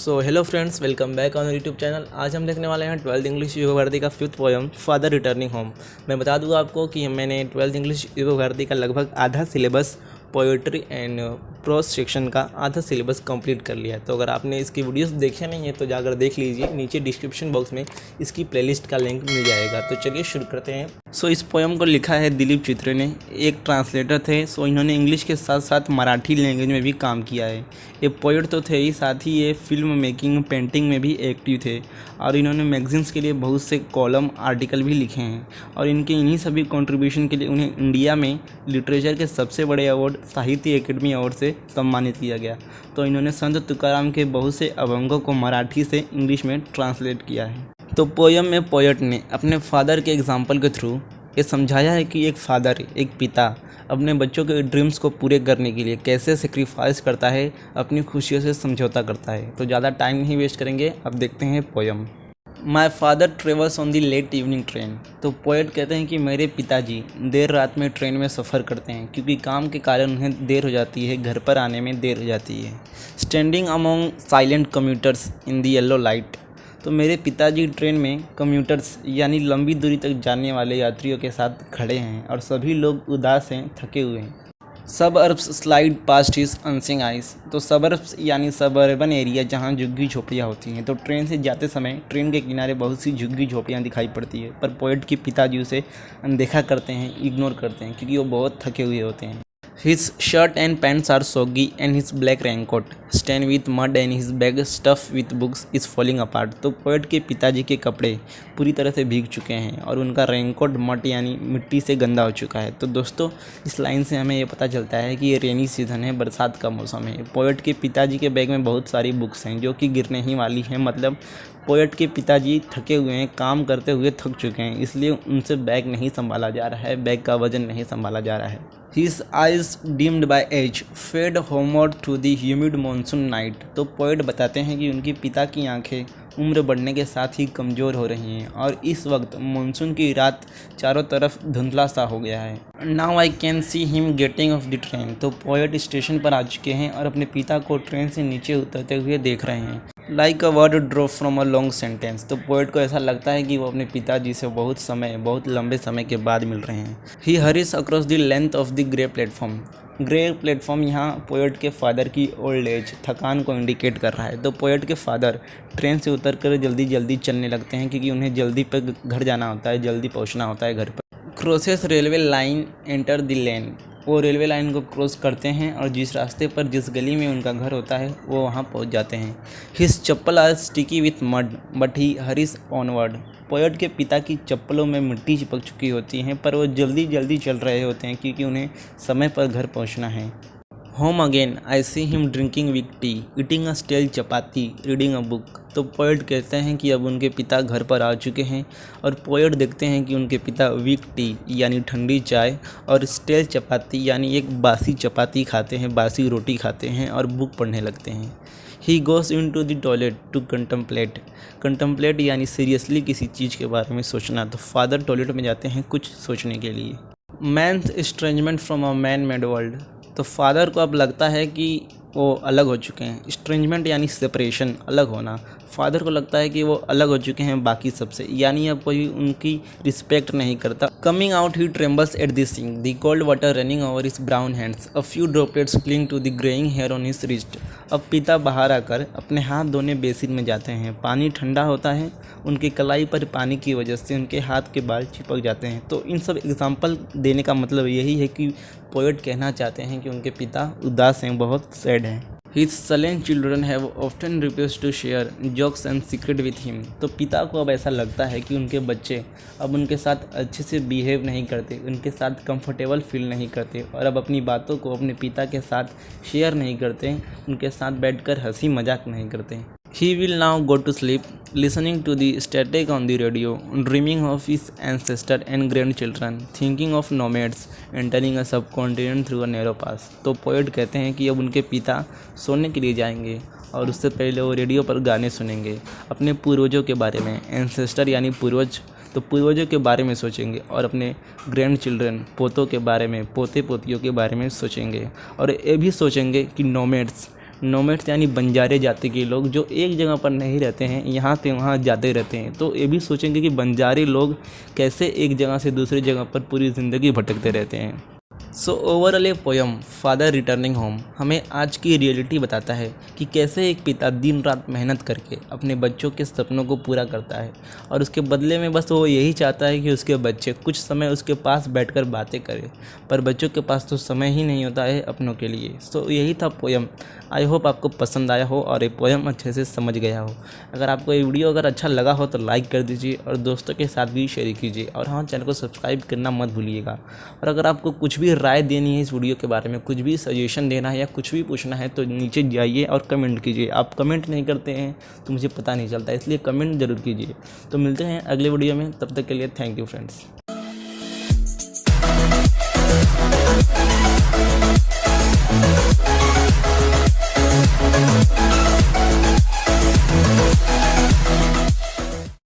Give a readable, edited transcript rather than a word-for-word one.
Hello friends, welcome back on YouTube channel. आज हम देखने वाले हैं 12th इंग्लिश युवा भारती का 5th poem father returning home. मैं बता दूं आपको कि मैंने 12th इंग्लिश युवा भारती का लगभग आधा syllabus poetry and pros section का आधा सिलेबस कंप्लीट कर लिया है। तो अगर आपने इसकी वीडियोस देखे नहीं है तो जाकर देख लीजिए, नीचे डिस्क्रिप्शन बॉक्स में इसकी प्लेलिस्ट का लिंक मिल जाएगा। तो चलिए शुरू करते हैं। इस पोएम को लिखा है दिलीप चित्रे ने, एक ट्रांसलेटर थे। इन्होंने इंग्लिश के साथ साथ मराठी लैंग्वेज में भी काम किया है। ये पोएट तो थे ही, साथ ही ये फिल्म मेकिंग पेंटिंग में भी एक्टिव थे और इन्होंने मैगजीन्स के लिए बहुत से कॉलम आर्टिकल भी लिखे हैं। और इनके इन्हीं सभी कंट्रीब्यूशन के लिए उन्हें इंडिया में लिटरेचर के सबसे बड़े अवार्ड साहित्य अकेडमी अवार्ड से सम्मानित किया गया। तो इन्होंने संत तुकाराम के बहुत से अभंगों को मराठी से इंग्लिश में ट्रांसलेट किया है। तो पोयम में पोएट ने अपने फादर के एग्जाम्पल के थ्रू ये समझाया है कि एक फादर, एक पिता अपने बच्चों के ड्रीम्स को पूरे करने के लिए कैसे सेक्रीफाइस करता है, अपनी खुशियों से समझौता करता है। तो ज़्यादा टाइम नहीं वेस्ट करेंगे, अब देखते हैं poem. My father travels on the late evening train. तो पोएट कहते हैं कि मेरे पिताजी देर रात में ट्रेन में सफ़र करते हैं क्योंकि काम के कारण उन्हें देर हो जाती है, घर पर आने में देर हो जाती है। स्टैंडिंग अमॉन्ग साइलेंट कम्यूटर्स इन दी येलो लाइट। तो मेरे पिताजी ट्रेन में कम्यूटर्स यानी लंबी दूरी तक जाने वाले यात्रियों के साथ खड़े हैं और सभी लोग उदास हैं, थके हुए हैं। Suburbs slide past his unseeing eyes. तो सबअर्ब्स यानी सबअर्बन एरिया जहाँ झुग्गी झोपड़ियाँ होती हैं। तो ट्रेन से जाते समय ट्रेन के किनारे बहुत सी झुग्गी झोपड़ियाँ दिखाई पड़ती है, पर पोएट के पिताजी उसे अनदेखा करते हैं, इग्नोर करते हैं क्योंकि वो बहुत थके हुए होते हैं। His shirt and pants are soggy and his black raincoat stained with mud and his bag stuffed with books is falling apart। तो पोएट के पिताजी के कपड़े पूरी तरह से भीग चुके हैं और उनका रेनकोट मड यानी मिट्टी से गंदा हो चुका है। तो दोस्तों, इस लाइन से हमें ये पता चलता है कि ये रेनी सीज़न है, बरसात का मौसम है। पोएट के पिताजी के बैग में बहुत सारी बुक्स हैं जो कि गिरने ही वाली हैं। मतलब पोएट के पिताजी थके हुए हैं, काम करते हुए थक चुके हैं, इसलिए उनसे बैग नहीं संभाला जा रहा है, बैग का वजन नहीं संभाला जा रहा है। His eyes dimmed by age fade homeward through the humid monsoon night। तो पोएट बताते हैं कि उनके पिता की आंखें उम्र बढ़ने के साथ ही कमज़ोर हो रही हैं और इस वक्त मानसून की रात चारों तरफ धुंधला सा हो गया है। Now I can see him getting off the train. तो पोएट स्टेशन पर आ चुके हैं और अपने पिता को ट्रेन से नीचे उतरते हुए देख रहे हैं। Like a word drop from a long sentence. तो पोएट को ऐसा लगता है कि वो अपने पिताजी से बहुत लंबे समय के बाद मिल रहे हैं। He hurries across the length of the grey platform. Grey platform यहाँ पोएट के फादर की ओल्ड एज, थकान को इंडिकेट कर रहा है। तो पोएट के फादर ट्रेन से उतरकर जल्दी चलने लगते हैं क्योंकि उन्हें जल्दी पर घर जाना होता है, जल्दी पहुँचना होता है घर पर। Crosses railway line enter the lane. वो रेलवे लाइन को क्रॉस करते हैं और जिस रास्ते पर, जिस गली में उनका घर होता है, वो वहाँ पहुँच जाते हैं। His chappal are sticky with mud but he hurries onward. Poet के पिता की चप्पलों में मिट्टी चिपक चुकी होती हैं, पर वो जल्दी चल रहे होते हैं क्योंकि उन्हें समय पर घर पहुँचना है। Home again I see him drinking weak tea eating a stale chapati reading a book. तो पोएट कहते हैं कि अब उनके पिता घर पर आ चुके हैं और पोएट देखते हैं कि उनके पिता वीक टी यानी ठंडी चाय और स्टेल चपाती यानी एक बासी चपाती खाते हैं, बासी रोटी खाते हैं और बुक पढ़ने लगते हैं। He goes in to the toilet to contemplate यानी सीरियसली किसी चीज़ के बारे में सोचना। तो फादर टॉयलेट में जाते हैं कुछ सोचने के लिए। Man's estrangement from a man made world. तो फादर को अब लगता है कि वो अलग हो चुके हैं। एस्ट्रेंजमेंट यानी सेपरेशन, अलग होना। फादर को लगता है कि वो अलग हो चुके हैं बाकी सबसे, यानी अब कोई उनकी रिस्पेक्ट नहीं करता। Coming out he trembles at this sink the cold water running over his brown hands a few droplets cling to the greying hair on his wrist. अब पिता बाहर आकर अपने हाथ धोने बेसिन में जाते हैं। पानी ठंडा होता है, उनकी कलाई पर पानी की वजह से उनके हाथ के बाल चिपक जाते हैं। तो इन सब एग्जाम्पल देने का मतलब यही है कि पोएट कहना चाहते हैं कि उनके पिता उदास हैं, बहुत सैड हैं। His sullen children have often refused to share jokes and secret with him। तो पिता को अब ऐसा लगता है कि उनके बच्चे अब उनके साथ अच्छे से बिहेव नहीं करते, उनके साथ कंफर्टेबल फील नहीं करते और अब अपनी बातों को अपने पिता के साथ शेयर नहीं करते, उनके साथ बैठकर हंसी मजाक नहीं करते। He will now go to sleep, listening to the static on the radio, dreaming of his ancestor and grandchildren, thinking of nomads entering a subcontinent through a narrow pass। तो पोएट कहते हैं कि अब उनके पिता सोने के लिए जाएंगे और उससे पहले वो रेडियो पर गाने सुनेंगे, अपने पूर्वजों के बारे में, एंसेस्टर यानी पूर्वज, तो पूर्वजों के बारे में सोचेंगे और अपने ग्रैंड चिल्ड्रन, पोतों के बारे में, पोते पोतियों के बारे में सोचेंगे और ये भी सोचेंगे कि नोमैड्स नोमैड्स यानी बंजारे जाति के लोग जो एक जगह पर नहीं रहते हैं, यहाँ से वहाँ जाते रहते हैं। तो ये भी सोचेंगे कि बंजारे लोग कैसे एक जगह से दूसरी जगह पर पूरी ज़िंदगी भटकते रहते हैं। सो ओवरऑल ये पोयम फादर रिटर्निंग होम हमें आज की रियलिटी बताता है कि कैसे एक पिता दिन रात मेहनत करके अपने बच्चों के सपनों को पूरा करता है और उसके बदले में बस वो यही चाहता है कि उसके बच्चे कुछ समय उसके पास बैठकर बातें करें, पर बच्चों के पास तो समय ही नहीं होता है अपनों के लिए। सो यही था पोयम। आई होप आपको पसंद आया हो और ये पोयम अच्छे से समझ गया हो। अगर आपको ये वीडियो अगर अच्छा लगा हो तो लाइक कर दीजिए और दोस्तों के साथ भी शेयर कीजिए और हाँ, चैनल को सब्सक्राइब करना मत भूलिएगा। और अगर आपको कुछ भी राय देनी है इस वीडियो के बारे में, कुछ भी सजेशन देना है या कुछ भी पूछना है तो नीचे जाइए और कमेंट कीजिए। आप कमेंट नहीं करते हैं तो मुझे पता नहीं चलता, इसलिए कमेंट ज़रूर कीजिए। तो मिलते हैं अगले वीडियो में, तब तक के लिए थैंक यू फ्रेंड्स।